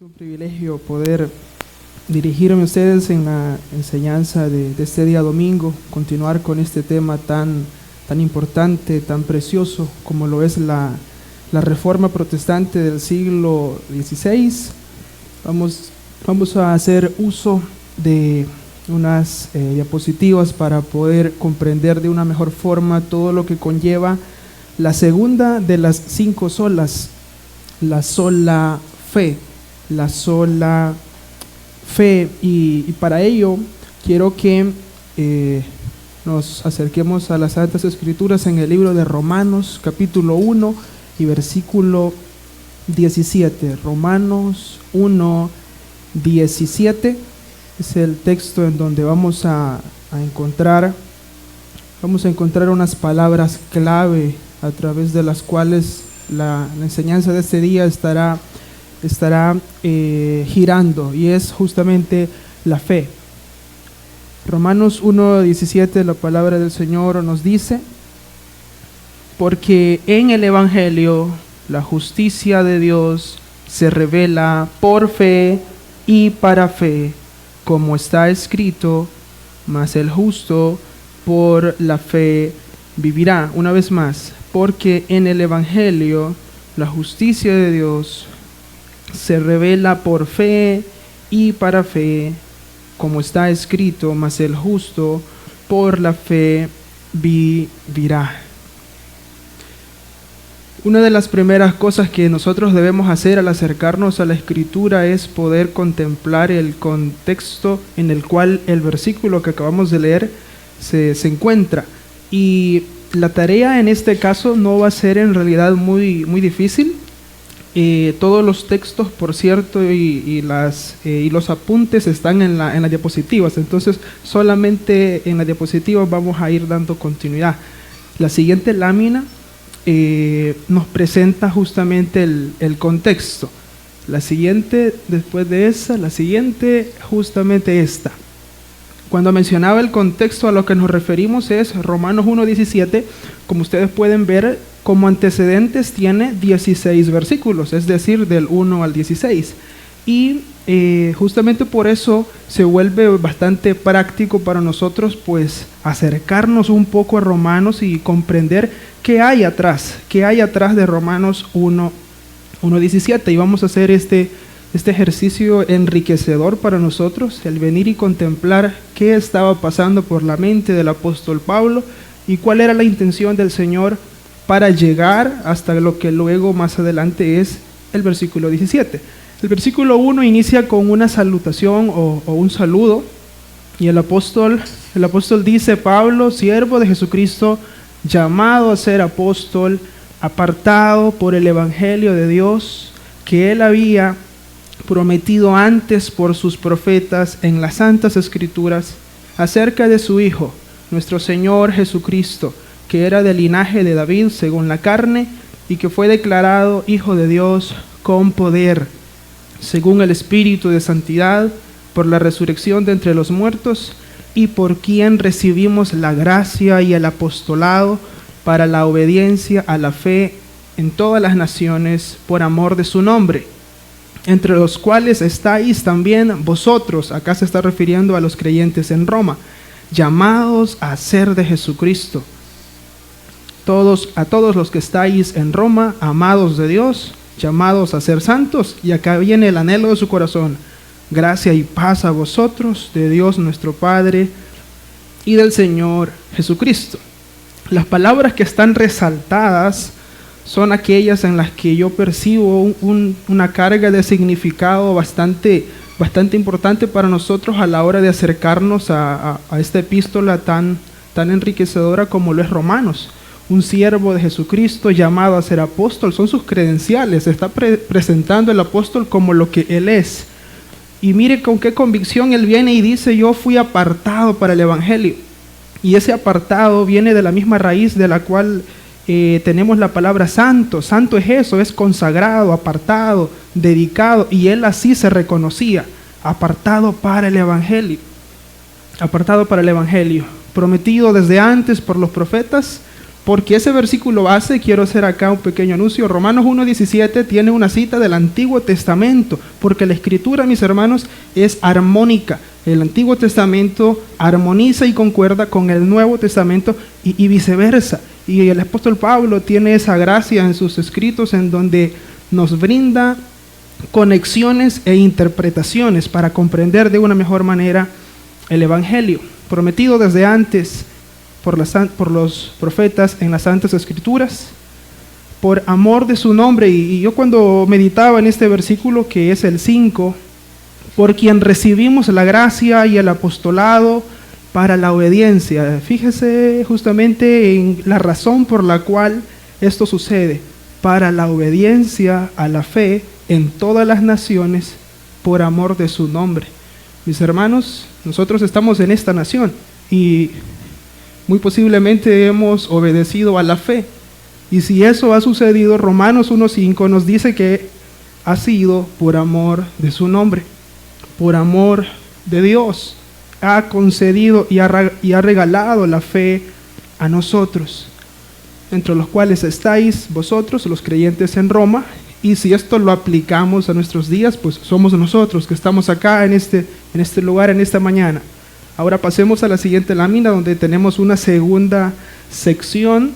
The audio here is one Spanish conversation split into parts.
Es un privilegio poder dirigirme a ustedes en la enseñanza de este día domingo, continuar con este tema tan importante, tan precioso como lo es la Reforma Protestante del siglo XVI. Vamos a hacer uso de unas diapositivas para poder comprender de una mejor forma todo lo que conlleva la segunda de las 5 solas, la sola fe. La sola fe, y para ello quiero que nos acerquemos a las Santas Escrituras en el libro de Romanos capítulo 1 y versículo 17. Romanos 1, 17 es el texto en donde vamos a encontrar unas palabras clave a través de las cuales la enseñanza de este día estará girando, y es justamente la fe. Romanos 1:17, la palabra del Señor nos dice: porque en el Evangelio la justicia de Dios se revela por fe y para fe, como está escrito, mas el justo por la fe vivirá. Una vez más, porque en el Evangelio la justicia de Dios se revela por fe y para fe, como está escrito, mas el justo por la fe vivirá. Una de las primeras cosas que nosotros debemos hacer al acercarnos a la Escritura es poder contemplar el contexto en el cual el versículo que acabamos de leer se encuentra. Y la tarea en este caso no va a ser en realidad muy difícil. Todos los textos, por cierto, y los apuntes están en las diapositivas, entonces solamente en las diapositivas vamos a ir dando continuidad. La siguiente lámina nos presenta justamente el contexto. La siguiente, después de esa, la siguiente, justamente esta. Cuando mencionaba el contexto, a lo que nos referimos es Romanos 1:17. Como ustedes pueden ver, como antecedentes tiene 16 versículos, es decir, del 1 al 16. Y justamente por eso se vuelve bastante práctico para nosotros, pues, acercarnos un poco a Romanos y comprender qué hay atrás de Romanos 1:17. Y vamos a hacer este ejercicio enriquecedor para nosotros, el venir y contemplar qué estaba pasando por la mente del apóstol Pablo y cuál era la intención del Señor para llegar hasta lo que luego más adelante es el versículo 17. El versículo 1 inicia con una salutación o un saludo, y el apóstol dice: Pablo, siervo de Jesucristo, llamado a ser apóstol, apartado por el Evangelio de Dios, que él había prometido antes por sus profetas en las Santas Escrituras, acerca de su Hijo, nuestro Señor Jesucristo, que era del linaje de David según la carne, y que fue declarado Hijo de Dios con poder, según el Espíritu de santidad, por la resurrección de entre los muertos, y por quien recibimos la gracia y el apostolado para la obediencia a la fe en todas las naciones, por amor de su nombre, entre los cuales estáis también vosotros. Acá se está refiriendo a los creyentes en Roma, llamados a ser de Jesucristo. A todos los que estáis en Roma, amados de Dios, llamados a ser santos. Y acá viene el anhelo de su corazón: gracia y paz a vosotros, de Dios nuestro Padre y del Señor Jesucristo. Las palabras que están resaltadas son aquellas en las que yo percibo una carga de significado bastante importante para nosotros a la hora de acercarnos a esta epístola tan enriquecedora como lo es Romanos. Un siervo de Jesucristo llamado a ser apóstol, son sus credenciales. Se está presentando el apóstol como lo que él es. Y mire con qué convicción él viene y dice: yo fui apartado para el Evangelio. Y ese apartado viene de la misma raíz de la cual tenemos la palabra santo. Santo es eso, es consagrado, apartado, dedicado. Y él así se reconocía: apartado para el Evangelio. Apartado para el Evangelio, prometido desde antes por los profetas, Porque ese versículo base, quiero hacer acá un pequeño anuncio. Romanos 1:17 tiene una cita del Antiguo Testamento, porque la Escritura, mis hermanos, es armónica. El Antiguo Testamento armoniza y concuerda con el Nuevo Testamento y viceversa. Y el apóstol Pablo tiene esa gracia en sus escritos en donde nos brinda conexiones e interpretaciones para comprender de una mejor manera el Evangelio, prometido desde antes por los profetas en las Santas Escrituras, por amor de su nombre. Y yo cuando meditaba en este versículo, que es el 5, por quien recibimos la gracia y el apostolado para la obediencia. Fíjese justamente en la razón por la cual esto sucede: para la obediencia a la fe en todas las naciones por amor de su nombre. Mis hermanos, nosotros estamos en esta nación y muy posiblemente hemos obedecido a la fe. Y si eso ha sucedido, Romanos 1:5 nos dice que ha sido por amor de su nombre, por amor de Dios. Ha concedido y ha regalado la fe a nosotros, entre los cuales estáis vosotros, los creyentes en Roma. Y si esto lo aplicamos a nuestros días, pues somos nosotros que estamos acá en este lugar, en esta mañana. Ahora pasemos a la siguiente lámina, donde tenemos una segunda sección,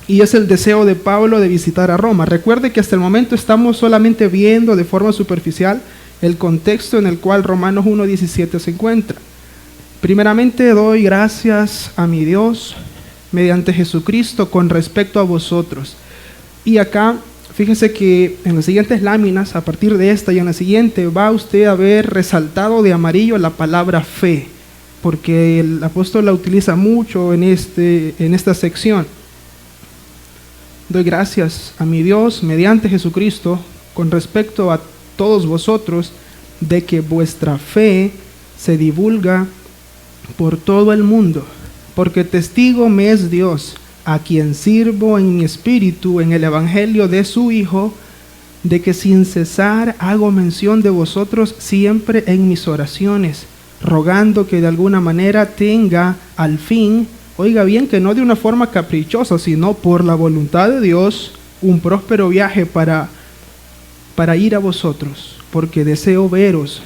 y es el deseo de Pablo de visitar a Roma. Recuerde que hasta el momento estamos solamente viendo de forma superficial el contexto en el cual Romanos 1:17 se encuentra. Primeramente doy gracias a mi Dios mediante Jesucristo con respecto a vosotros. Y acá, fíjese que en las siguientes láminas, a partir de esta y en la siguiente, va usted a ver resaltado de amarillo la palabra fe, porque el apóstol la utiliza mucho en esta sección. Doy gracias a mi Dios mediante Jesucristo con respecto a todos vosotros, de que vuestra fe se divulga por todo el mundo, porque testigo me es Dios, a quien sirvo en mi espíritu en el evangelio de su Hijo, de que sin cesar hago mención de vosotros siempre en mis oraciones, rogando que de alguna manera tenga al fin, oiga bien, que no de una forma caprichosa, sino por la voluntad de Dios, un próspero viaje para ir a vosotros, porque deseo veros,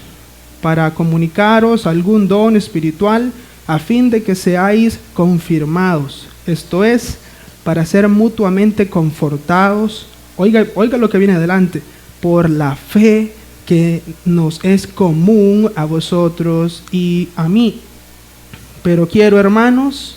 para comunicaros algún don espiritual, a fin de que seáis confirmados, esto es, para ser mutuamente confortados. Oiga lo que viene adelante: por la fe que nos es común a vosotros y a mí. Pero no quiero, hermanos,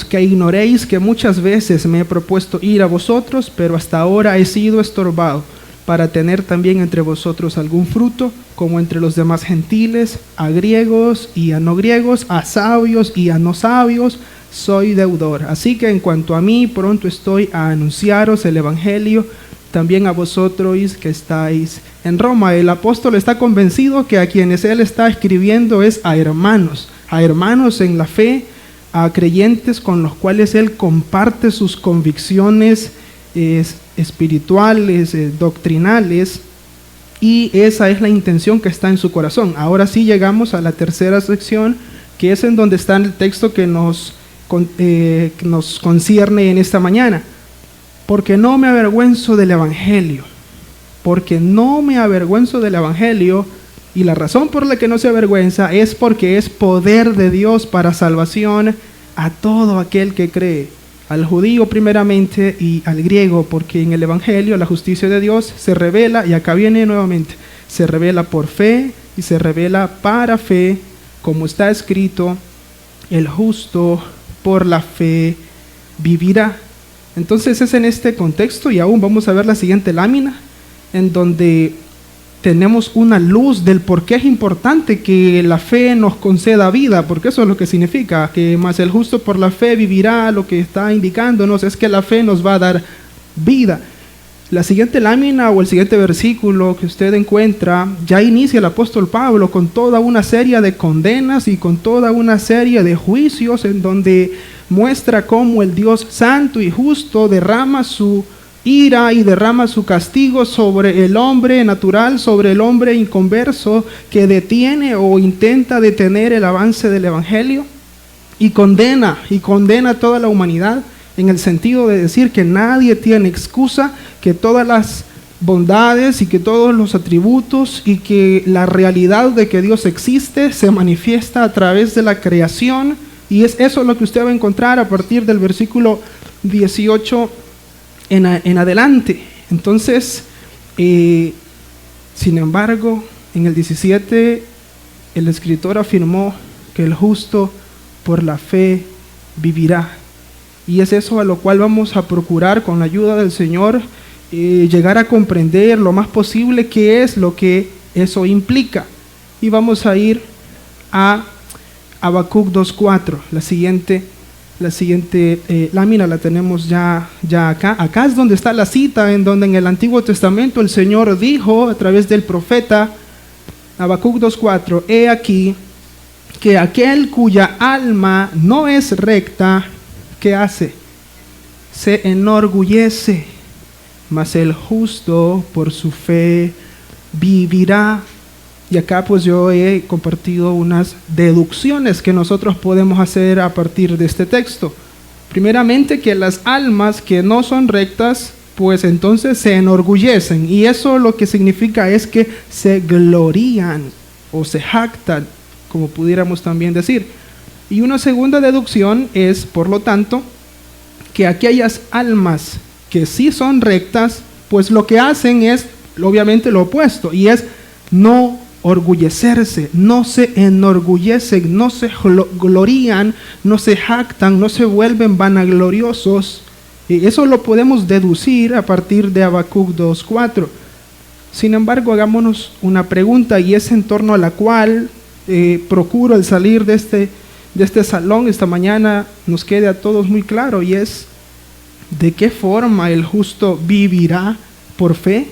que ignoréis que muchas veces me he propuesto ir a vosotros, pero hasta ahora he sido estorbado, para tener también entre vosotros algún fruto, como entre los demás gentiles, a griegos y a no griegos, a sabios y a no sabios, soy deudor. Así que en cuanto a mí, pronto estoy a anunciaros el evangelio también a vosotros que estáis en Roma. El apóstol está convencido que a quienes él está escribiendo es a hermanos en la fe, a creyentes con los cuales él comparte sus convicciones espirituales, doctrinales, y esa es la intención que está en su corazón. Ahora sí llegamos a la tercera sección, que es en donde está el texto que nos concierne en esta mañana. Porque no me avergüenzo del evangelio, y la razón por la que no se avergüenza es porque es poder de Dios para salvación a todo aquel que cree, al judío primeramente y al griego, porque en el evangelio la justicia de Dios se revela, y acá viene nuevamente, se revela por fe y se revela para fe, como está escrito: el justo por la fe vivirá. Entonces es en este contexto, y aún vamos a ver la siguiente lámina, en donde tenemos una luz del por qué es importante que la fe nos conceda vida, porque eso es lo que significa, que más el justo por la fe vivirá. Lo que está indicándonos es que la fe nos va a dar vida. La siguiente lámina o el siguiente versículo que usted encuentra, ya inicia el apóstol Pablo con toda una serie de condenas y con toda una serie de juicios, en donde muestra cómo el Dios santo y justo derrama su ira y derrama su castigo sobre el hombre natural, sobre el hombre inconverso que detiene o intenta detener el avance del evangelio. y condena a toda la humanidad, en el sentido de decir que nadie tiene excusa, que todas las bondades y que todos los atributos y que la realidad de que Dios existe se manifiesta a través de la creación, y es eso lo que usted va a encontrar a partir del versículo 18 en adelante. Entonces, sin embargo, en el 17 el escritor afirmó que el justo por la fe vivirá, y es eso a lo cual vamos a procurar con la ayuda del Señor llegar a comprender lo más posible qué es lo que eso implica. Y vamos a ir a Habacuc 2:4. La siguiente lámina la tenemos ya acá. Acá es donde está la cita en donde en el Antiguo Testamento el Señor dijo a través del profeta, Habacuc 2:4, he aquí que aquel cuya alma no es recta, ¿qué hace? Se enorgullece, mas el justo por su fe vivirá. Y acá pues yo he compartido unas deducciones que nosotros podemos hacer a partir de este texto. Primeramente, que las almas que no son rectas, pues entonces se enorgullecen, y eso lo que significa es que se glorían o se jactan, como pudiéramos también decir. Y una segunda deducción es, por lo tanto, que aquellas almas que sí son rectas, pues lo que hacen es obviamente lo opuesto, y es no orgullecerse, no se enorgullecen, no se glorían, no se jactan, no se vuelven vanagloriosos. Y eso lo podemos deducir a partir de Habacuc 2:4. Sin embargo, hagámonos una pregunta, y es en torno a la cual procuro al salir de este salón esta mañana nos quede a todos muy claro, y es: ¿de qué forma el justo vivirá por fe?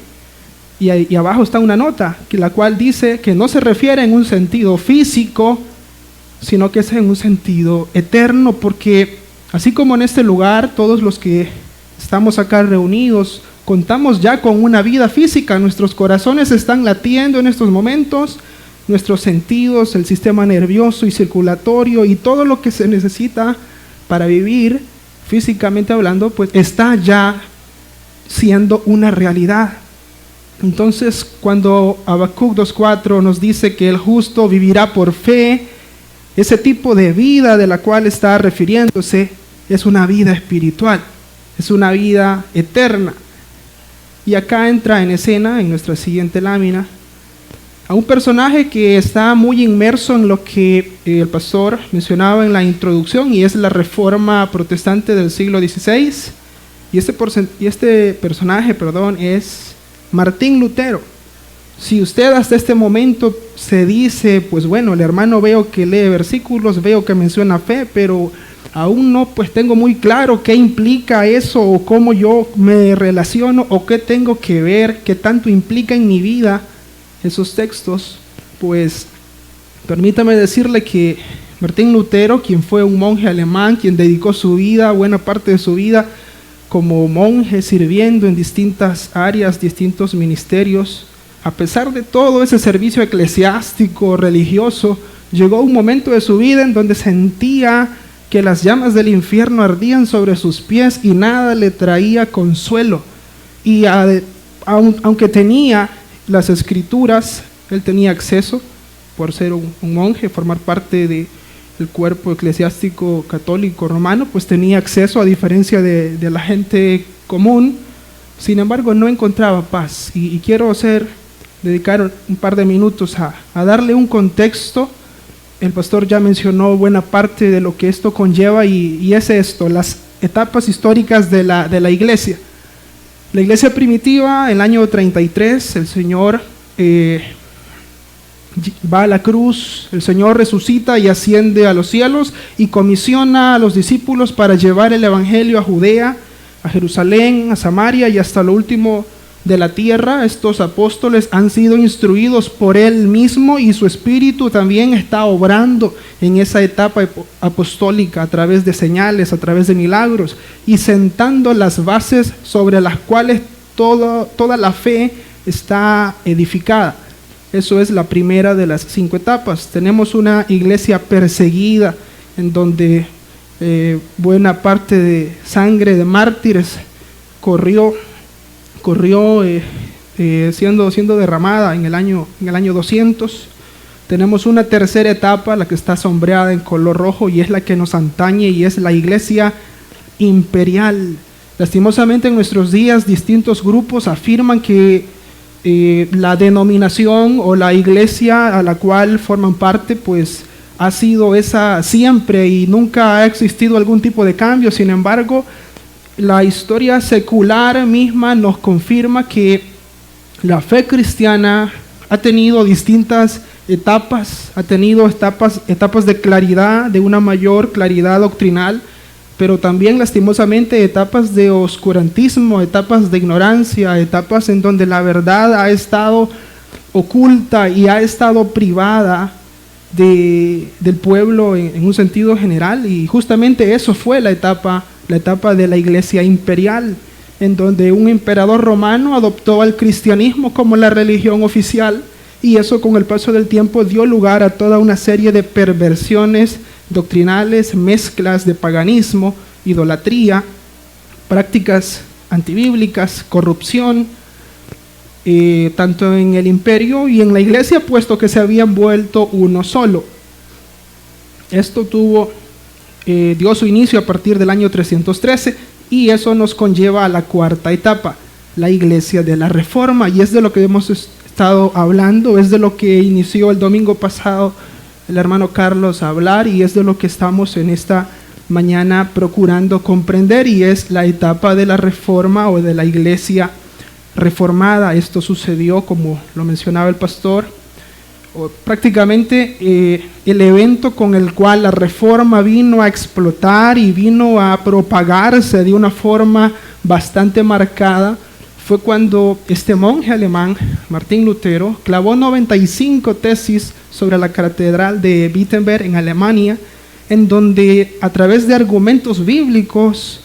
Y abajo está una nota, la cual dice que no se refiere en un sentido físico, sino que es en un sentido eterno, porque así como en este lugar todos los que estamos acá reunidos contamos ya con una vida física, nuestros corazones están latiendo en estos momentos, nuestros sentidos, el sistema nervioso y circulatorio y todo lo que se necesita para vivir físicamente hablando, pues está ya siendo una realidad. Entonces, cuando Habacuc 2:4 nos dice que el justo vivirá por fe, ese tipo de vida de la cual está refiriéndose es una vida espiritual, es una vida eterna. Y acá entra en escena, en nuestra siguiente lámina, a un personaje que está muy inmerso en lo que el pastor mencionaba en la introducción, y es la Reforma Protestante del siglo XVI. Y este personaje es Martín Lutero. Si usted hasta este momento se dice, pues bueno, el hermano veo que lee versículos, veo que menciona fe, pero aún no pues tengo muy claro qué implica eso, o cómo yo me relaciono, o qué tengo que ver, qué tanto implica en mi vida esos textos, pues permítame decirle que Martín Lutero, quien fue un monje alemán, quien dedicó su vida, buena parte de su vida, como monje sirviendo en distintas áreas, distintos ministerios, a pesar de todo ese servicio eclesiástico, religioso, llegó un momento de su vida en donde sentía que las llamas del infierno ardían sobre sus pies y nada le traía consuelo. Y aunque tenía las escrituras, él tenía acceso, por ser un monje, formar parte del cuerpo eclesiástico católico romano, pues tenía acceso a diferencia de la gente común. Sin embargo, no encontraba paz, y quiero dedicar un par de minutos a darle un contexto. El pastor ya mencionó buena parte de lo que esto conlleva, y es esto, las etapas históricas de la iglesia. La iglesia primitiva, el año 33, el Señor va a la cruz, el Señor resucita y asciende a los cielos, y comisiona a los discípulos para llevar el evangelio a Judea, a Jerusalén, a Samaria y hasta lo último de la tierra. Estos apóstoles han sido instruidos por Él mismo, y su Espíritu también está obrando en esa etapa apostólica a través de señales, a través de milagros, y sentando las bases sobre las cuales toda la fe está edificada. Eso es la primera de las 5 etapas. Tenemos una iglesia perseguida, en donde buena parte de sangre de mártires corrió siendo derramada en el año 200. Tenemos una tercera etapa, la que está sombreada en color rojo, y es la que nos atañe, y es la iglesia imperial. Lastimosamente en nuestros días distintos grupos afirman que la denominación o la iglesia a la cual forman parte pues ha sido esa siempre y nunca ha existido algún tipo de cambio. Sin embargo, la historia secular misma nos confirma que la fe cristiana ha tenido distintas etapas, ha tenido etapas de claridad, de una mayor claridad doctrinal, pero también lastimosamente etapas de oscurantismo, etapas de ignorancia, etapas en donde la verdad ha estado oculta y ha estado privada del pueblo en un sentido general. Y justamente eso fue la etapa de la iglesia imperial, en donde un emperador romano adoptó al cristianismo como la religión oficial, y eso con el paso del tiempo dio lugar a toda una serie de perversiones doctrinales, mezclas de paganismo, idolatría, prácticas antibíblicas, corrupción, tanto en el imperio y en la iglesia, puesto que se habían vuelto uno solo. Esto dio su inicio a partir del año 313, y eso nos conlleva a la cuarta etapa, la iglesia de la Reforma, y es de lo que hemos estado hablando, es de lo que inició el domingo pasado el hermano Carlos a hablar, y es de lo que estamos en esta mañana procurando comprender, y es la etapa de la Reforma o de la iglesia reformada. Esto sucedió, como lo mencionaba el pastor, prácticamente el evento con el cual la Reforma vino a explotar y vino a propagarse de una forma bastante marcada fue cuando este monje alemán, Martín Lutero, clavó 95 tesis sobre la catedral de Wittenberg en Alemania, en donde a través de argumentos bíblicos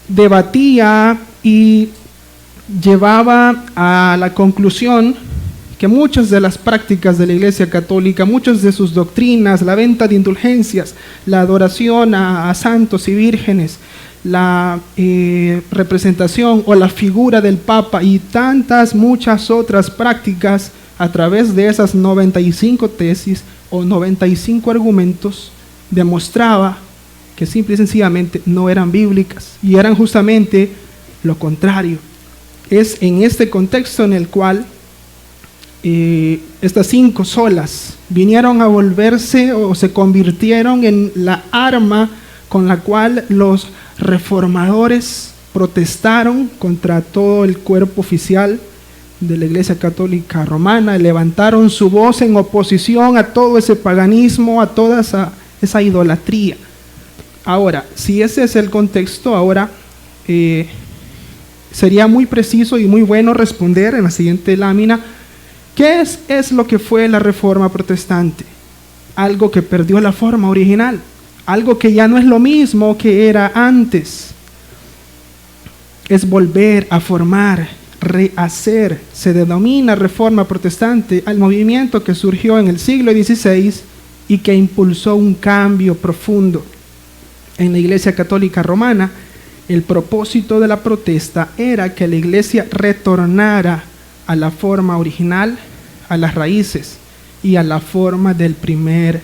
debatía y llevaba a la conclusión que muchas de las prácticas de la Iglesia Católica, muchas de sus doctrinas, la venta de indulgencias, la adoración a santos y vírgenes, la representación o la figura del Papa y muchas otras prácticas, a través de esas 95 tesis o 95 argumentos, demostraba que simple y sencillamente no eran bíblicas y eran justamente lo contrario. Es en este contexto en el cual estas 5 solas vinieron a volverse o se convirtieron en la arma con la cual los reformadores protestaron contra todo el cuerpo oficial de la Iglesia Católica Romana, levantaron su voz en oposición a todo ese paganismo, a toda esa idolatría. Ahora, si ese es el contexto, ahora sería muy preciso y muy bueno responder en la siguiente lámina: ¿qué es lo que fue la Reforma Protestante? Algo que perdió la forma original, algo que ya no es lo mismo que era antes. Es volver a formar, rehacer. Se denomina Reforma Protestante al movimiento que surgió en el siglo XVI y que impulsó un cambio profundo en la Iglesia Católica Romana. El propósito de la protesta era que la Iglesia retornara a la forma original, a las raíces y a la forma del primer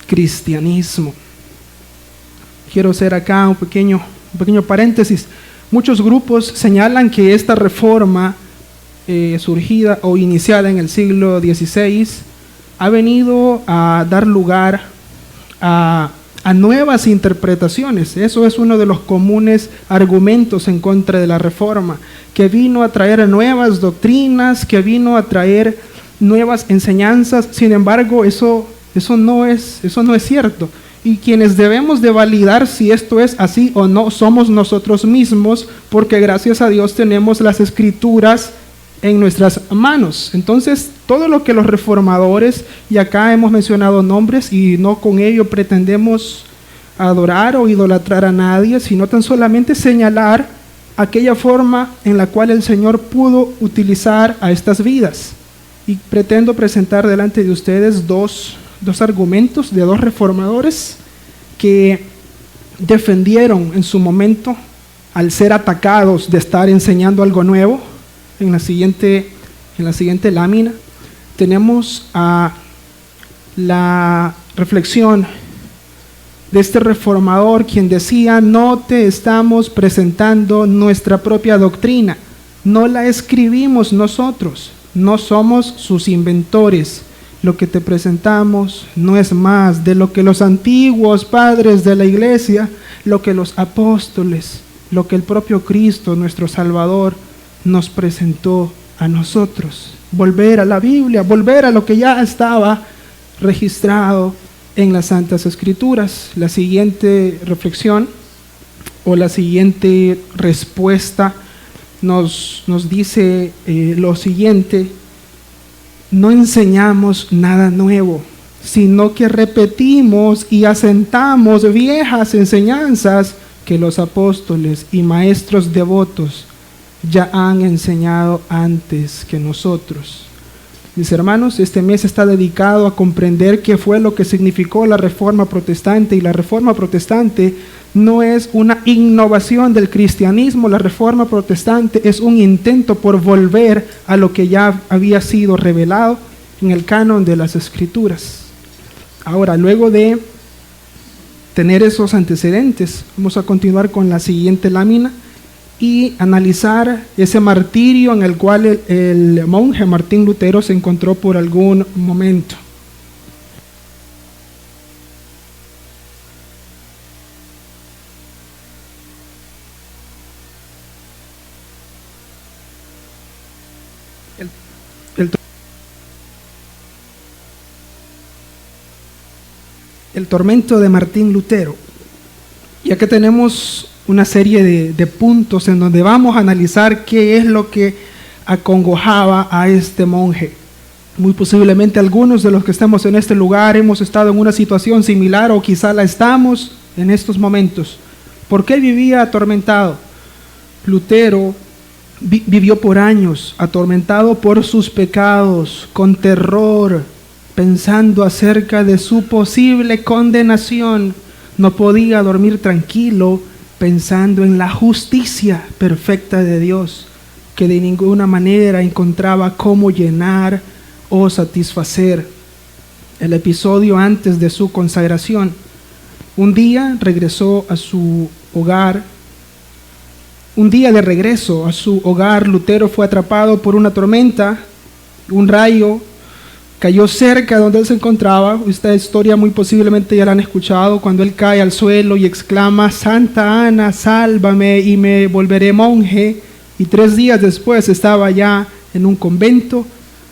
cristianismo. Quiero hacer acá un pequeño paréntesis. Muchos grupos señalan que esta reforma surgida o iniciada en el siglo XVI ha venido a dar lugar a nuevas interpretaciones. Eso es uno de los comunes argumentos en contra de la reforma, que vino a traer nuevas doctrinas, que vino a traer nuevas enseñanzas. Sin embargo, eso no es cierto. Y quienes debemos de validar si esto es así o no somos nosotros mismos, porque gracias a Dios tenemos las Escrituras en nuestras manos. Entonces, todo lo que los reformadores, y acá hemos mencionado nombres y no con ello pretendemos adorar o idolatrar a nadie, sino tan solamente señalar aquella forma en la cual el Señor pudo utilizar a estas vidas. Y pretendo presentar delante de ustedes dos argumentos de 2 reformadores que defendieron en su momento al ser atacados de estar enseñando algo nuevo. En la siguiente lámina tenemos a la reflexión de este reformador, quien decía: no te estamos presentando nuestra propia doctrina, no la escribimos nosotros, no somos sus inventores. Lo que te presentamos no es más de lo que los antiguos padres de la iglesia, lo que los apóstoles, lo que el propio Cristo, nuestro Salvador, nos presentó a nosotros. Volver a la Biblia, volver a lo que ya estaba registrado en las Santas Escrituras. La siguiente reflexión o la siguiente respuesta nos dice lo siguiente: no enseñamos nada nuevo, sino que repetimos y asentamos viejas enseñanzas que los apóstoles y maestros devotos ya han enseñado antes que nosotros. Mis hermanos, este mes está dedicado a comprender qué fue lo que significó la Reforma Protestante, y la Reforma Protestante no es una innovación del cristianismo. La Reforma Protestante es un intento por volver a lo que ya había sido revelado en el canon de las Escrituras. Ahora, luego de tener esos antecedentes, vamos a continuar con la siguiente lámina y analizar ese martirio en el cual el monje Martín Lutero se encontró por algún momento. El tormento de Martín Lutero. Y acá tenemos una serie de puntos en donde vamos a analizar qué es lo que acongojaba a este monje. Muy posiblemente algunos de los que estamos en este lugar hemos estado en una situación similar, o quizá la estamos en estos momentos. ¿Por qué vivía atormentado? Lutero vivió por años atormentado por sus pecados, con terror, pensando acerca de su posible condenación. No podía dormir tranquilo pensando en la justicia perfecta de Dios, que de ninguna manera encontraba cómo llenar o satisfacer. El episodio antes de su consagración: un día regresó a su hogar. Un día de regreso a su hogar, Lutero fue atrapado por una tormenta. Un rayo cayó cerca donde él se encontraba. Esta historia muy posiblemente ya la han escuchado, cuando él cae al suelo y exclama: Santa Ana, sálvame y me volveré monje. Y 3 días después estaba ya en un convento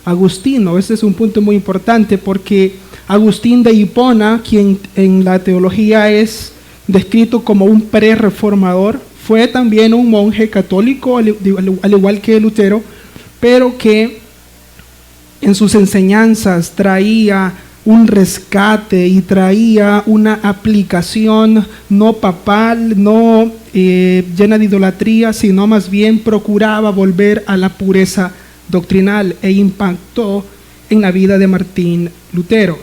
agustino. Este es un punto muy importante, porque Agustín de Hipona, quien en la teología es descrito como un pre-reformador, fue también un monje católico, al igual que Lutero, pero que en sus enseñanzas traía un rescate y traía una aplicación no papal, no llena de idolatría, sino más bien procuraba volver a la pureza doctrinal, e impactó en la vida de Martín Lutero.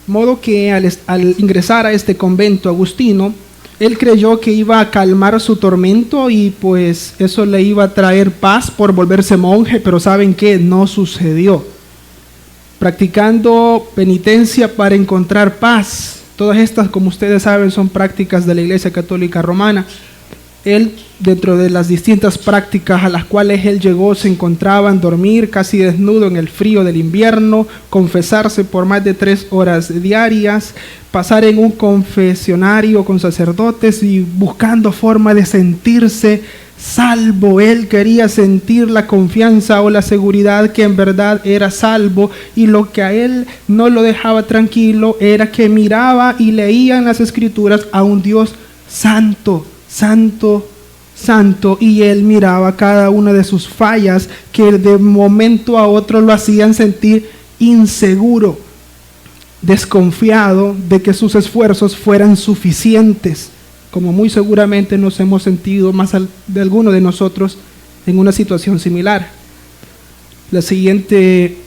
Modo que al ingresar a este convento agustino, él creyó que iba a calmar su tormento y pues eso le iba a traer paz por volverse monje, pero ¿saben qué? No sucedió. Practicando penitencia para encontrar paz, todas estas, como ustedes saben, son prácticas de la Iglesia Católica Romana. Él, dentro de las distintas prácticas a las cuales él llegó, se encontraban dormir casi desnudo en el frío del invierno, confesarse por más de 3 horas diarias, pasar en un confesionario con sacerdotes y buscando forma de sentirse salvo. Él quería sentir la confianza o la seguridad que en verdad era salvo, y lo que a él no lo dejaba tranquilo era que miraba y leía en las Escrituras a un Dios santo, santo, santo, y él miraba cada una de sus fallas que de momento a otro lo hacían sentir inseguro, desconfiado de que sus esfuerzos fueran suficientes, como muy seguramente nos hemos sentido más de alguno de nosotros en una situación similar. La siguiente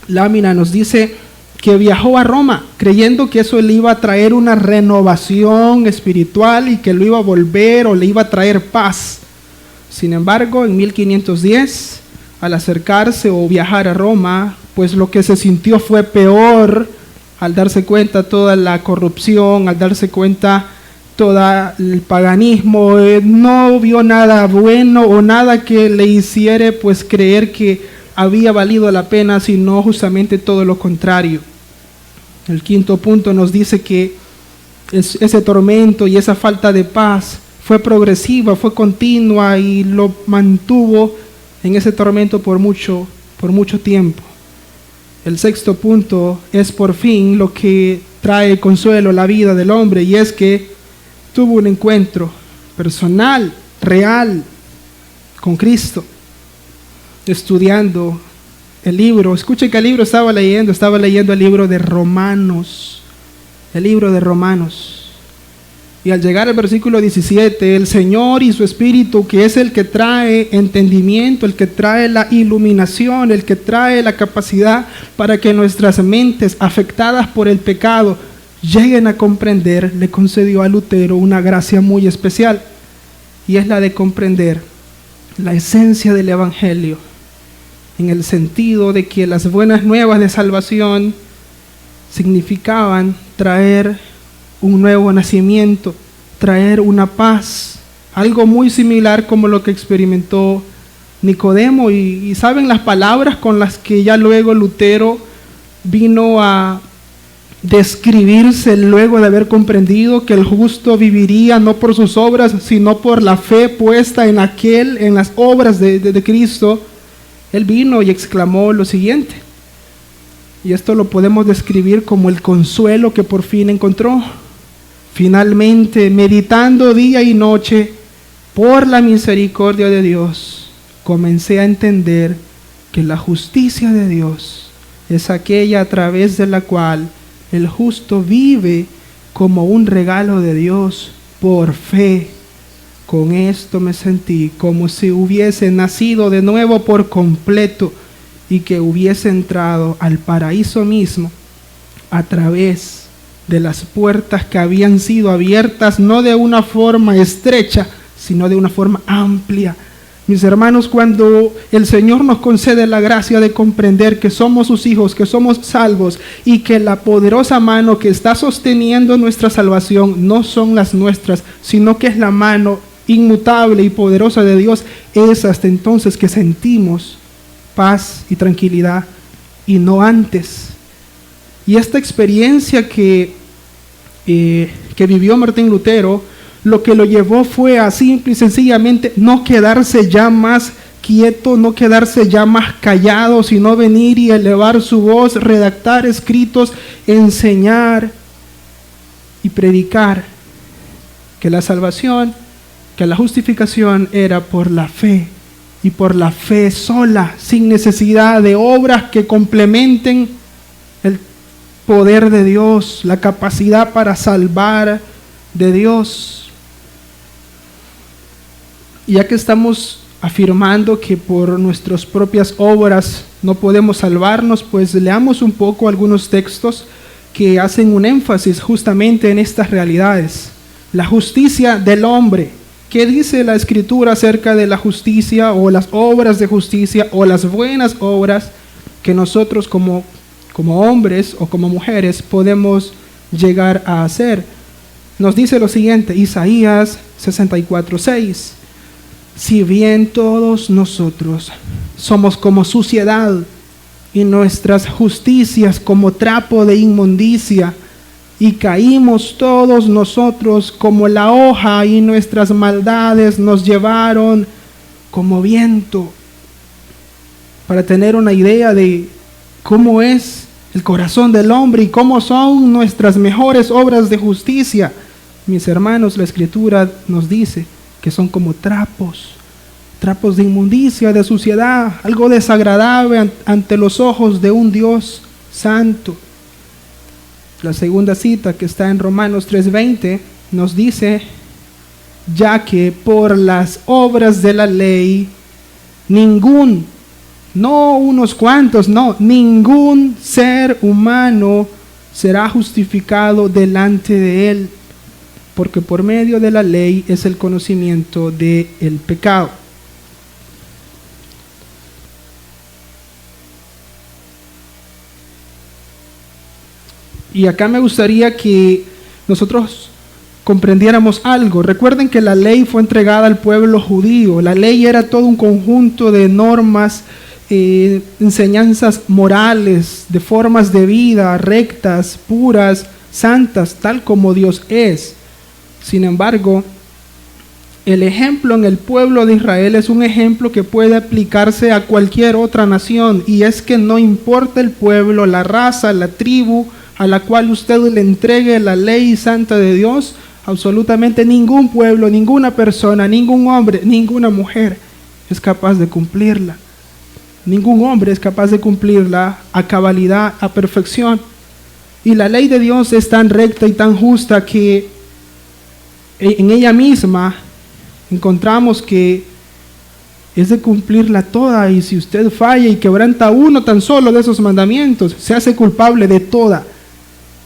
lámina nos dice que viajó a Roma, creyendo que eso le iba a traer una renovación espiritual y que lo iba a volver o le iba a traer paz. Sin embargo, en 1510, al acercarse o viajar a Roma, pues lo que se sintió fue peor al darse cuenta toda la corrupción, al darse cuenta todo el paganismo. No vio nada bueno o nada que le hiciera pues creer que había valido la pena, sino justamente todo lo contrario. El quinto punto nos dice que ese tormento y esa falta de paz fue progresiva, fue continua y lo mantuvo en ese tormento por mucho tiempo. El sexto punto es por fin lo que trae consuelo a la vida del hombre, y es que tuvo un encuentro personal, real, con Cristo, estudiando el libro. Escuchen qué libro estaba leyendo el libro de Romanos, y al llegar al versículo 17, el Señor y su Espíritu, que es el que trae entendimiento, el que trae la iluminación, el que trae la capacidad para que nuestras mentes afectadas por el pecado lleguen a comprender, le concedió a Lutero una gracia muy especial, y es la de comprender la esencia del Evangelio, en el sentido de que las buenas nuevas de salvación significaban traer un nuevo nacimiento, traer una paz, algo muy similar como lo que experimentó Nicodemo. Y saben las palabras con las que ya luego Lutero vino a describirse luego de haber comprendido que el justo viviría no por sus obras, sino por la fe puesta en las obras de Cristo. Él vino y exclamó lo siguiente, y esto lo podemos describir como el consuelo que por fin encontró. Finalmente, meditando día y noche por la misericordia de Dios, comencé a entender que la justicia de Dios es aquella a través de la cual el justo vive como un regalo de Dios por fe. Con esto me sentí como si hubiese nacido de nuevo por completo y que hubiese entrado al paraíso mismo a través de las puertas que habían sido abiertas no de una forma estrecha, sino de una forma amplia. Mis hermanos, cuando el Señor nos concede la gracia de comprender que somos sus hijos, que somos salvos y que la poderosa mano que está sosteniendo nuestra salvación no son las nuestras, sino que es la mano inmutable y poderosa de Dios, es hasta entonces que sentimos paz y tranquilidad, y no antes. Y esta experiencia que vivió Martín Lutero, lo que lo llevó fue a simple y sencillamente no quedarse ya más quieto, no quedarse ya más callado, sino venir y elevar su voz, redactar escritos, enseñar y predicar que la salvación, que la justificación era por la fe, y por la fe sola, sin necesidad de obras que complementen el poder de Dios, la capacidad para salvar de Dios. Y ya que estamos afirmando que por nuestras propias obras no podemos salvarnos, pues leamos un poco algunos textos que hacen un énfasis justamente en estas realidades. La justicia del hombre. ¿Qué dice la Escritura acerca de la justicia o las obras de justicia o las buenas obras que nosotros como hombres o como mujeres podemos llegar a hacer? Nos dice lo siguiente, Isaías 64:6. Si bien todos nosotros somos como suciedad y nuestras justicias como trapo de inmundicia, y caímos todos nosotros como la hoja, y nuestras maldades nos llevaron como viento. Para tener una idea de cómo es el corazón del hombre y cómo son nuestras mejores obras de justicia, mis hermanos, la Escritura nos dice que son como trapos de inmundicia, de suciedad, algo desagradable ante los ojos de un Dios santo. La segunda cita, que está en Romanos 3:20, nos dice, ya que por las obras de la ley ningún no unos cuantos, no, ningún ser humano será justificado delante de Él, porque por medio de la ley es el conocimiento del pecado. Y acá me gustaría que nosotros comprendiéramos algo. Recuerden que la ley fue entregada al pueblo judío. La ley era todo un conjunto de normas, enseñanzas morales, de formas de vida rectas, puras, santas, tal como Dios es. Sin embargo, el ejemplo en el pueblo de Israel es un ejemplo que puede aplicarse a cualquier otra nación, y es que no importa el pueblo, la raza, la tribu a la cual usted le entregue la ley santa de Dios, absolutamente ningún pueblo, ninguna persona, ningún hombre, ninguna mujer es capaz de cumplirla. Ningún hombre es capaz de cumplirla a cabalidad, a perfección. Y la ley de Dios es tan recta y tan justa que en ella misma encontramos que es de cumplirla toda, y si usted falla y quebranta uno tan solo de esos mandamientos, se hace culpable de toda.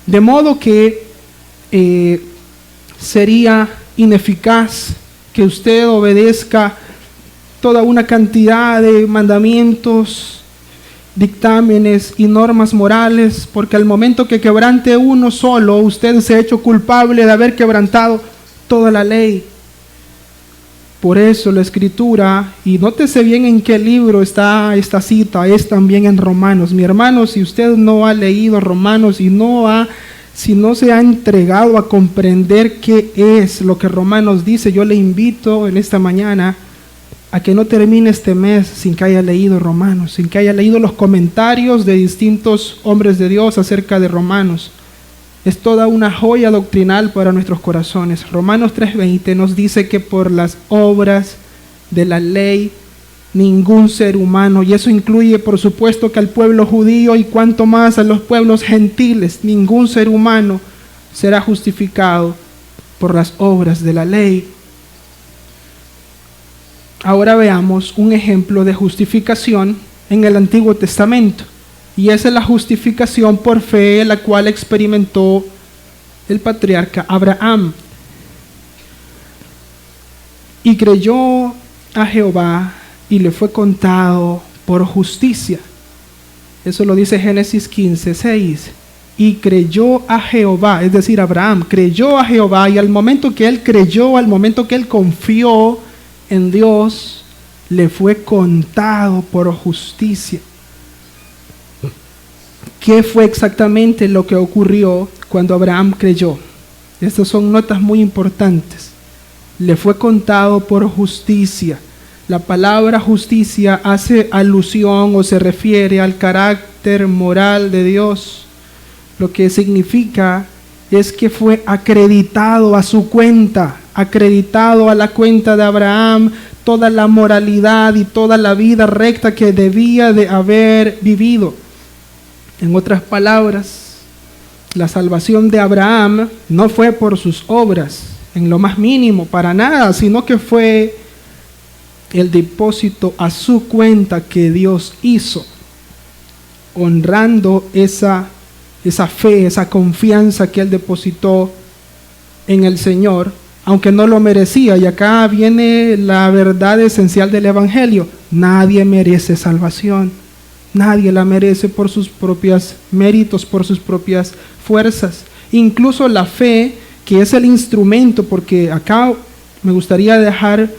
De modo que sería ineficaz que usted obedezca toda una cantidad de mandamientos, dictámenes y normas morales, porque al momento que quebrante uno solo, usted se ha hecho culpable de haber quebrantado toda la ley. Por eso la Escritura, y nótese bien en qué libro está esta cita, es también en Romanos. Mi hermano, si usted no ha leído Romanos y si no se ha entregado a comprender qué es lo que Romanos dice, yo le invito en esta mañana a que no termine este mes sin que haya leído Romanos, sin que haya leído los comentarios de distintos hombres de Dios acerca de Romanos. Es toda una joya doctrinal para nuestros corazones. Romanos 3:20 nos dice que por las obras de la ley ningún ser humano, y eso incluye por supuesto que al pueblo judío y cuanto más a los pueblos gentiles, ningún ser humano será justificado por las obras de la ley. Ahora veamos un ejemplo de justificación en el Antiguo Testamento. Y esa es la justificación por fe, la cual experimentó el patriarca Abraham. Y creyó a Jehová y le fue contado por justicia. Eso lo dice Génesis 15:6. Y creyó a Jehová, es decir, Abraham creyó a Jehová, y al momento que él creyó, al momento que él confió en Dios, le fue contado por justicia. ¿Qué fue exactamente lo que ocurrió cuando Abraham creyó? Estas son notas muy importantes. Le fue contado por justicia. La palabra justicia hace alusión o se refiere al carácter moral de Dios. Lo que significa es que fue acreditado a su cuenta, acreditado a la cuenta de Abraham toda la moralidad y toda la vida recta que debía de haber vivido. En otras palabras, la salvación de Abraham no fue por sus obras, en lo más mínimo, para nada, sino que fue el depósito a su cuenta que Dios hizo, honrando esa fe, esa confianza que él depositó en el Señor, aunque no lo merecía. Y acá viene la verdad esencial del Evangelio: nadie merece salvación. Nadie la merece por sus propios méritos, por sus propias fuerzas. Incluso la fe, que es el instrumento, porque acá me gustaría dejar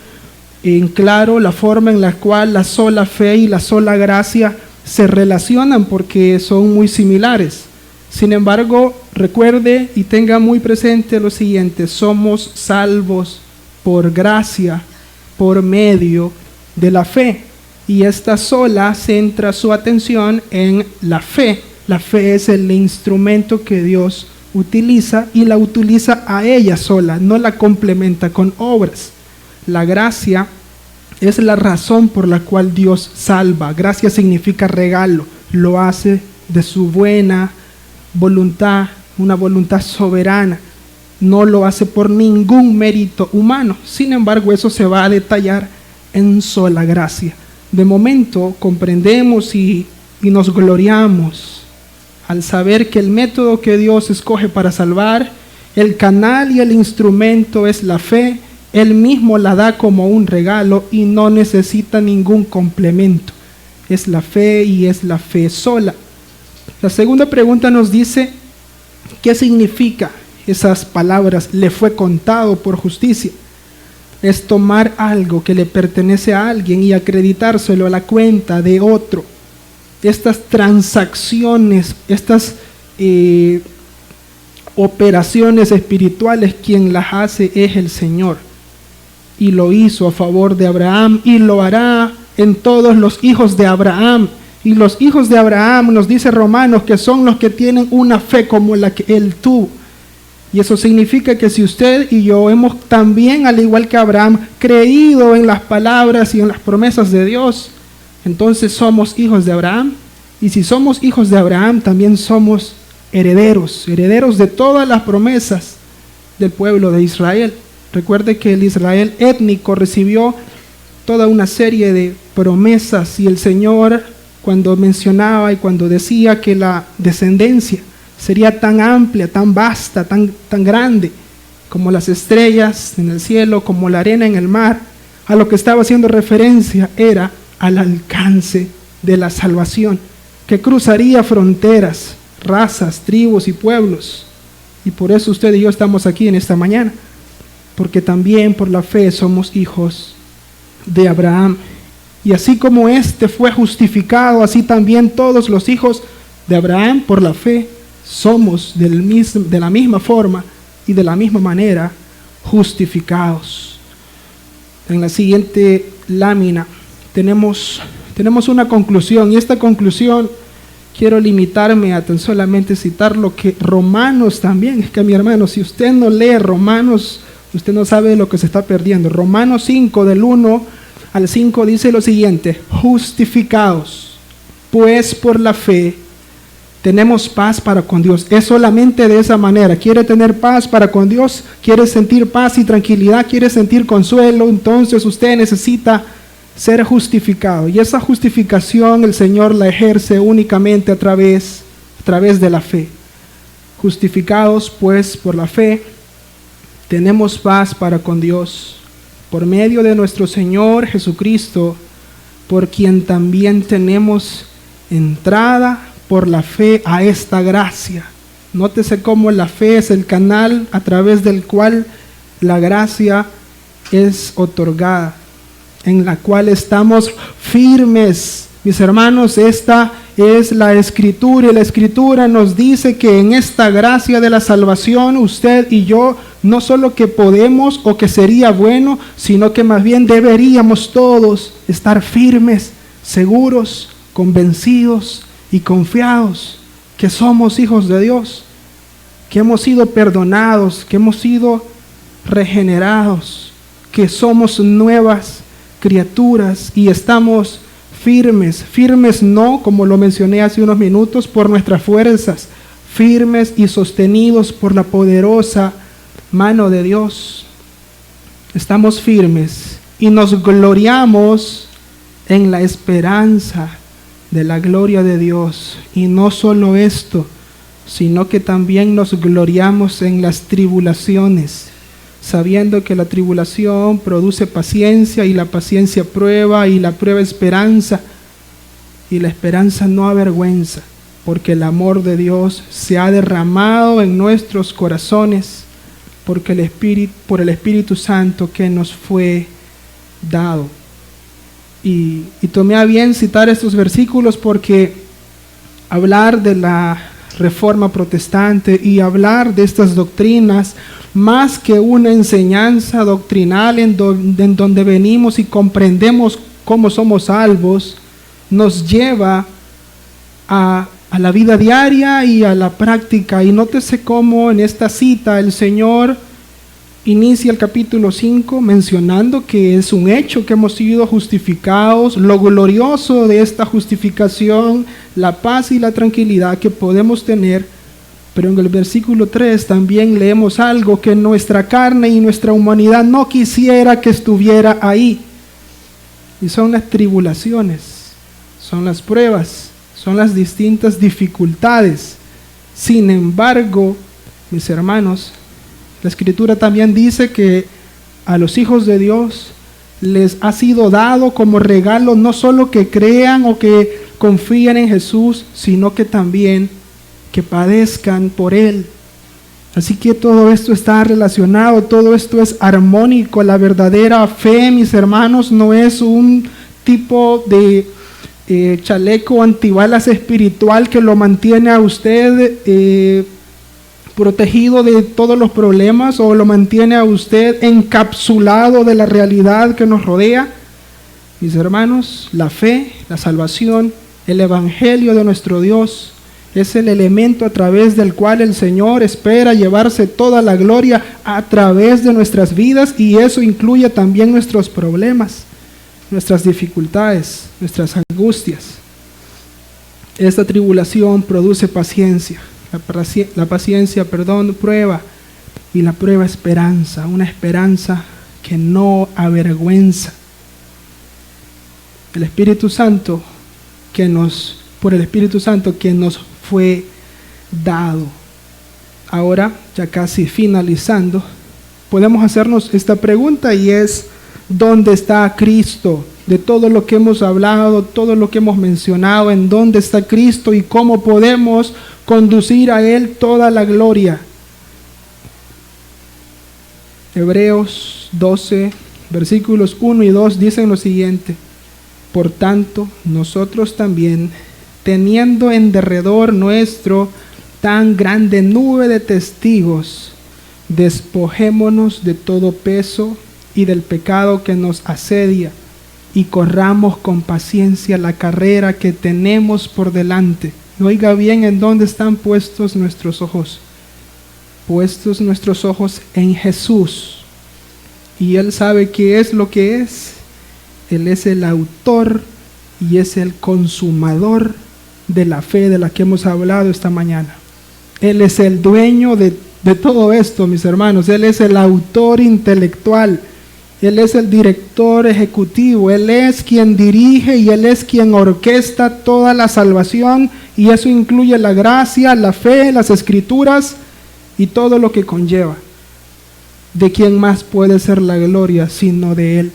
en claro la forma en la cual la sola fe y la sola gracia se relacionan, porque son muy similares. Sin embargo, recuerde y tenga muy presente lo siguiente: somos salvos por gracia, por medio de la fe. Y esta sola centra su atención en la fe. La fe es el instrumento que Dios utiliza, y la utiliza a ella sola, no la complementa con obras. La gracia es la razón por la cual Dios salva. Gracia significa regalo, lo hace de su buena voluntad, una voluntad soberana. No lo hace por ningún mérito humano. Sin embargo, eso se va a detallar en sola gracia. de momento comprendemos y nos gloriamos al saber que el método que Dios escoge para salvar, el canal y el instrumento es la fe. Él mismo la da como un regalo y no necesita ningún complemento. Es la fe y es la fe sola. La segunda pregunta nos dice, ¿qué significa esas palabras? Le fue contado por justicia. Es tomar algo que le pertenece a alguien y acreditárselo a la cuenta de otro. Estas transacciones, estas operaciones espirituales, quien las hace es el Señor. Y lo hizo a favor de Abraham y lo hará en todos los hijos de Abraham. Y los hijos de Abraham, nos dice Romanos, que son los que tienen una fe como la que él tuvo. Y eso significa que si usted y yo hemos también, al igual que Abraham, creído en las palabras y en las promesas de Dios, entonces somos hijos de Abraham. Y si somos hijos de Abraham, también somos herederos de todas las promesas del pueblo de Israel. Recuerde que el Israel étnico recibió toda una serie de promesas y el Señor, cuando mencionaba y cuando decía que la descendencia sería tan amplia, tan vasta, tan grande, como las estrellas en el cielo, como la arena en el mar, a lo que estaba haciendo referencia era al alcance de la salvación, que cruzaría fronteras, razas, tribus y pueblos. Y por eso usted y yo estamos aquí en esta mañana, porque también por la fe somos hijos de Abraham. Y así como éste fue justificado, así también todos los hijos de Abraham por la fe somos de la misma forma y de la misma manera justificados. En la siguiente lámina tenemos una conclusión, y esta conclusión quiero limitarme a tan solamente citar lo que Romanos también. Es que, mi hermano, si usted no lee Romanos, usted no sabe lo que se está perdiendo. Romanos 5 del 1 al 5 dice lo siguiente: justificados pues por la fe tenemos paz para con Dios. Es solamente de esa manera. ¿Quiere tener paz para con Dios? ¿Quiere sentir paz y tranquilidad? ¿Quiere sentir consuelo? Entonces usted necesita ser justificado. Y esa justificación el Señor la ejerce únicamente a través de la fe. Justificados pues por la fe tenemos paz para con Dios por medio de nuestro Señor Jesucristo, por quien también tenemos entrada por la fe a esta gracia. Nótese cómo la fe es el canal a través del cual la gracia es otorgada, en la cual estamos firmes. Mis hermanos, esta es la Escritura, y la Escritura nos dice que en esta gracia de la salvación, usted y yo, no solo que podemos o que sería bueno, sino que más bien deberíamos todos estar firmes, seguros, convencidos y confiados que somos hijos de Dios, que hemos sido perdonados, que hemos sido regenerados, que somos nuevas criaturas y estamos firmes no, como lo mencioné hace unos minutos, por nuestras fuerzas, firmes y sostenidos por la poderosa mano de Dios. Estamos firmes y nos gloriamos en la esperanza de la gloria de Dios. Y no solo esto, sino que también nos gloriamos en las tribulaciones, sabiendo que la tribulación produce paciencia, y la paciencia prueba, y la prueba esperanza, y la esperanza no avergüenza, porque el amor de Dios se ha derramado en nuestros corazones por el Espíritu Santo que nos fue dado. Y tomé a bien citar estos versículos porque hablar de la Reforma Protestante y hablar de estas doctrinas, más que una enseñanza doctrinal en donde venimos y comprendemos cómo somos salvos, nos lleva a la vida diaria y a la práctica. Y nótese cómo en esta cita el Señor inicia el capítulo 5 mencionando que es un hecho que hemos sido justificados, lo glorioso de esta justificación, la paz y la tranquilidad que podemos tener. Pero en el versículo 3 también leemos algo que nuestra carne y nuestra humanidad no quisiera que estuviera ahí. Y son las tribulaciones, son las pruebas, son las distintas dificultades. Sin embargo, mis hermanos, la Escritura también dice que a los hijos de Dios les ha sido dado como regalo no solo que crean o que confíen en Jesús, sino que también que padezcan por Él. Así que todo esto está relacionado, todo esto es armónico. La verdadera fe, mis hermanos, no es un tipo de chaleco antibalas espiritual que lo mantiene a usted protegido de todos los problemas o lo mantiene a usted encapsulado de la realidad que nos rodea. Mis hermanos, la fe, la salvación, el evangelio de nuestro Dios es el elemento a través del cual el Señor espera llevarse toda la gloria a través de nuestras vidas, y eso incluye también nuestros problemas, nuestras dificultades, nuestras angustias. Esta tribulación produce paciencia, la paciencia, prueba, y la prueba esperanza, una esperanza que no avergüenza. El Espíritu Santo por el Espíritu Santo que nos fue dado. Ahora, ya casi finalizando, podemos hacernos esta pregunta, y es: ¿dónde está Cristo? De todo lo que hemos hablado, todo lo que hemos mencionado, ¿en dónde está Cristo y cómo podemos conducir a Él toda la gloria? Hebreos 12, versículos 1 y 2 dicen lo siguiente: por tanto, nosotros también, teniendo en derredor nuestro tan grande nube de testigos, despojémonos de todo peso y del pecado que nos asedia, y corramos con paciencia la carrera que tenemos por delante. Oiga bien en dónde están puestos nuestros ojos. Puestos nuestros ojos en Jesús. Y Él sabe qué es lo que es. Él es el autor y es el consumador de la fe de la que hemos hablado esta mañana. Él es el dueño de todo esto, mis hermanos. Él es el autor intelectual. Él es el director ejecutivo. Él es quien dirige y Él es quien orquesta toda la salvación. Y eso incluye la gracia, la fe, las escrituras y todo lo que conlleva. ¿De quién más puede ser la gloria sino de Él?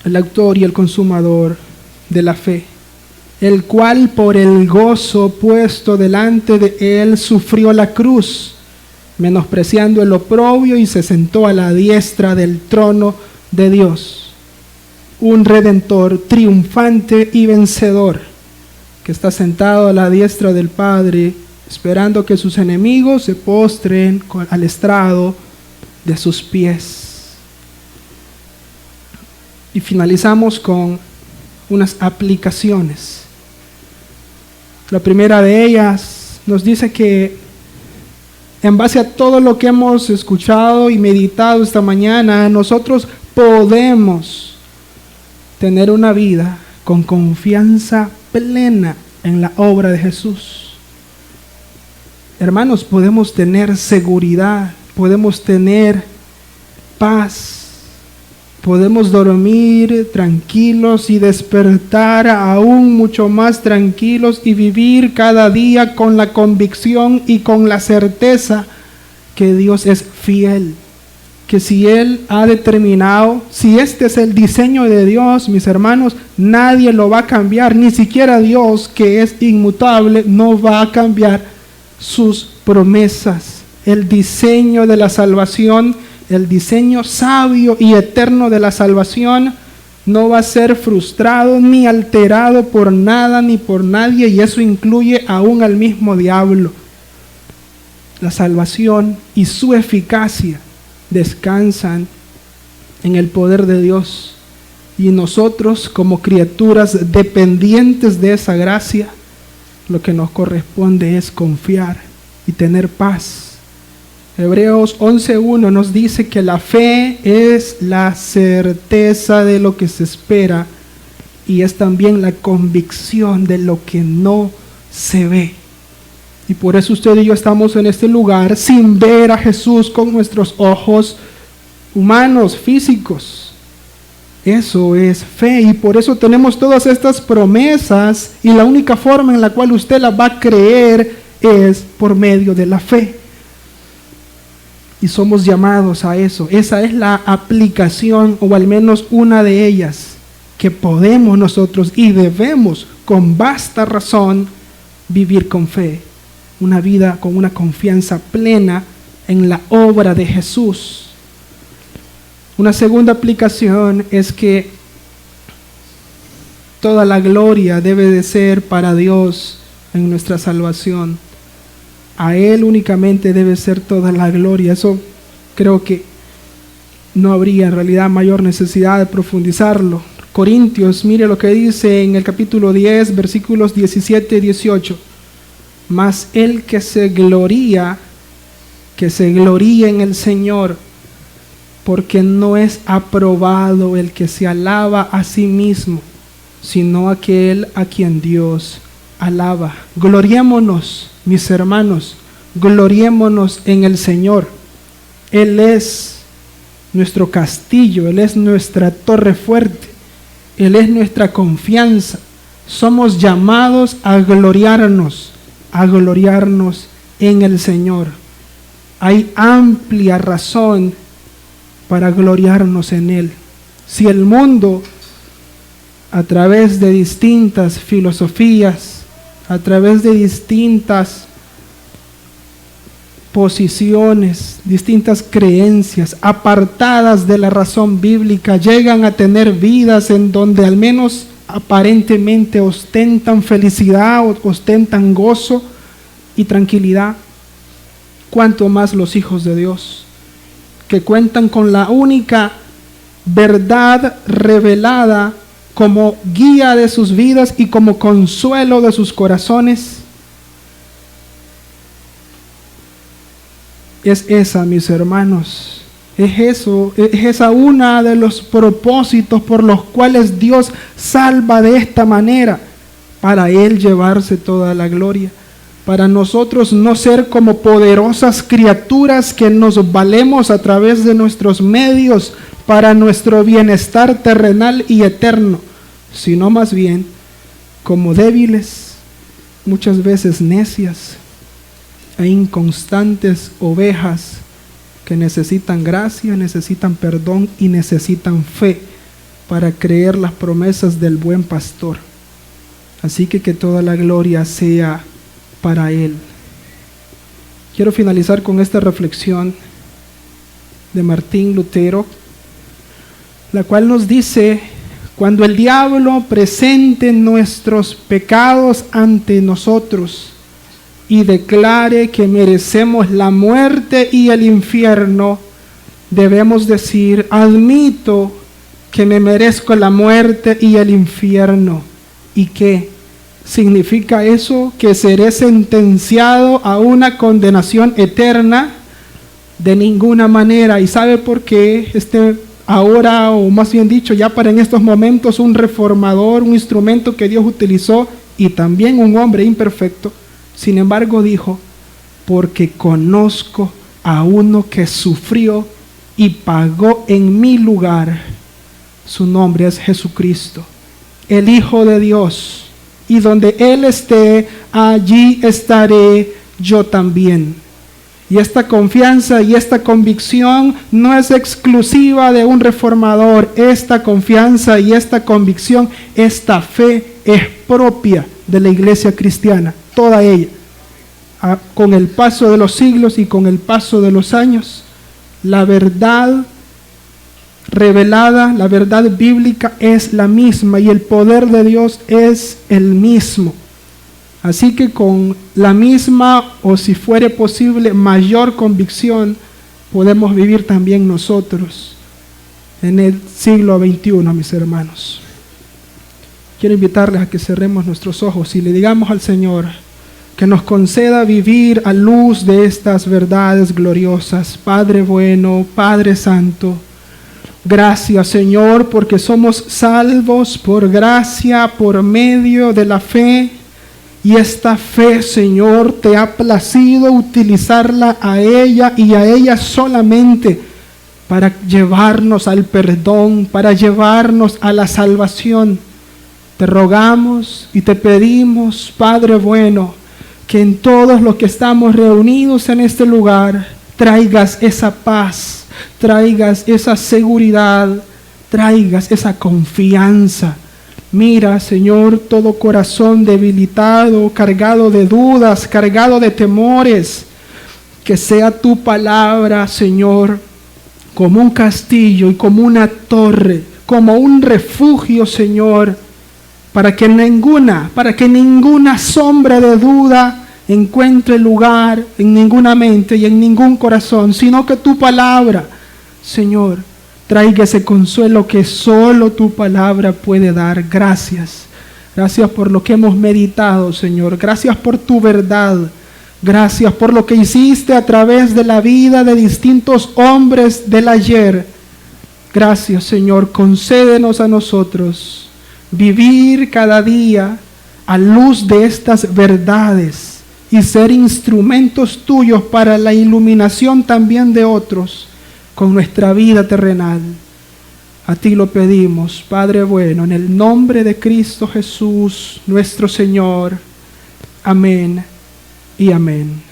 El autor y el consumador de la fe, el cual por el gozo puesto delante de Él sufrió la cruz, menospreciando el oprobio, y se sentó a la diestra del trono de Dios. Un Redentor triunfante y vencedor, que está sentado a la diestra del Padre, esperando que sus enemigos se postren al estrado de sus pies. Y finalizamos con unas aplicaciones. La primera de ellas nos dice que en base a todo lo que hemos escuchado y meditado esta mañana, nosotros podemos tener una vida con confianza plena en la obra de Jesús. Hermanos, podemos tener seguridad, podemos tener paz, podemos dormir tranquilos y despertar aún mucho más tranquilos y vivir cada día con la convicción y con la certeza que Dios es fiel. Que si Él ha determinado, si este es el diseño de Dios, mis hermanos, nadie lo va a cambiar, ni siquiera Dios, que es inmutable, no va a cambiar sus promesas. El diseño de la salvación, el diseño sabio y eterno de la salvación no va a ser frustrado ni alterado por nada ni por nadie, y eso incluye aún al mismo diablo. La salvación y su eficacia descansan en el poder de Dios, y nosotros, como criaturas dependientes de esa gracia, lo que nos corresponde es confiar y tener paz. Hebreos 11:1 nos dice que la fe es la certeza de lo que se espera y es también la convicción de lo que no se ve. Y por eso usted y yo estamos en este lugar sin ver a Jesús con nuestros ojos humanos, físicos. Eso es fe, y por eso tenemos todas estas promesas, y la única forma en la cual usted las va a creer es por medio de la fe. Y somos llamados a eso. Esa es la aplicación, o al menos una de ellas, que podemos nosotros y debemos con vasta razón vivir con fe. Una vida con una confianza plena en la obra de Jesús. Una segunda aplicación es que toda la gloria debe de ser para Dios en nuestra salvación. A Él únicamente debe ser toda la gloria. Eso creo que no habría en realidad mayor necesidad de profundizarlo. Corintios, mire lo que dice en el capítulo 10, versículos 17 y 18. Mas el que se gloría en el Señor, porque no es aprobado el que se alaba a sí mismo, sino aquel a quien Dios alaba. Gloriémonos, mis hermanos, gloriémonos en el Señor. Él es nuestro castillo, Él es nuestra torre fuerte, Él es nuestra confianza. Somos llamados a gloriarnos en el Señor. Hay amplia razón para gloriarnos en Él. Si el mundo, a través de distintas filosofías, a través de distintas posiciones, distintas creencias apartadas de la razón bíblica, llegan a tener vidas en donde al menos aparentemente ostentan felicidad, ostentan gozo y tranquilidad, cuanto más los hijos de Dios, que cuentan con la única verdad revelada como guía de sus vidas y como consuelo de sus corazones. Es esa, mis hermanos, es esa una de los propósitos por los cuales Dios salva de esta manera, para Él llevarse toda la gloria, para nosotros no ser como poderosas criaturas que nos valemos a través de nuestros medios para nuestro bienestar terrenal y eterno, sino más bien como débiles, muchas veces necias e inconstantes ovejas que necesitan gracia, necesitan perdón y necesitan fe para creer las promesas del buen pastor. Así que toda la gloria sea para Él. Quiero finalizar con esta reflexión de Martín Lutero, la cual nos dice: cuando el diablo presente nuestros pecados ante nosotros y declare que merecemos la muerte y el infierno, debemos decir: admito que me merezco la muerte y el infierno. ¿Y qué significa eso? Que seré sentenciado a una condenación eterna. De ninguna manera. ¿Y sabe por qué? Ahora, o más bien dicho, ya para en estos momentos, un reformador, un instrumento que Dios utilizó, y también un hombre imperfecto, sin embargo dijo: porque conozco a uno que sufrió y pagó en mi lugar. Su nombre es Jesucristo, el Hijo de Dios, y donde Él esté, allí estaré yo también. Y esta confianza y esta convicción no es exclusiva de un reformador. Esta confianza y esta convicción, esta fe es propia de la iglesia cristiana, toda ella. Con el paso de los siglos y con el paso de los años, la verdad revelada, la verdad bíblica es la misma y el poder de Dios es el mismo. Así que con la misma, o si fuere posible, mayor convicción, podemos vivir también nosotros en el siglo XXI, mis hermanos. Quiero invitarles a que cerremos nuestros ojos y le digamos al Señor que nos conceda vivir a luz de estas verdades gloriosas. Padre bueno, Padre santo, gracias, Señor, porque somos salvos por gracia, por medio de la fe. Y esta fe, Señor, te ha placido utilizarla a ella y a ella solamente para llevarnos al perdón, para llevarnos a la salvación. Te rogamos y te pedimos, Padre bueno, que en todos los que estamos reunidos en este lugar, traigas esa paz, traigas esa seguridad, traigas esa confianza. Mira, Señor, todo corazón debilitado, cargado de dudas, cargado de temores, que sea tu palabra, Señor, como un castillo y como una torre, como un refugio, Señor, para que ninguna sombra de duda encuentre lugar en ninguna mente y en ningún corazón, sino que tu palabra, Señor, traiga ese consuelo que solo tu palabra puede dar. Gracias. Gracias por lo que hemos meditado, Señor. Gracias por tu verdad. Gracias por lo que hiciste a través de la vida de distintos hombres del ayer. Gracias, Señor. Concédenos a nosotros vivir cada día a luz de estas verdades y ser instrumentos tuyos para la iluminación también de otros con nuestra vida terrenal. A ti lo pedimos, Padre bueno, en el nombre de Cristo Jesús, nuestro Señor. Amén y amén.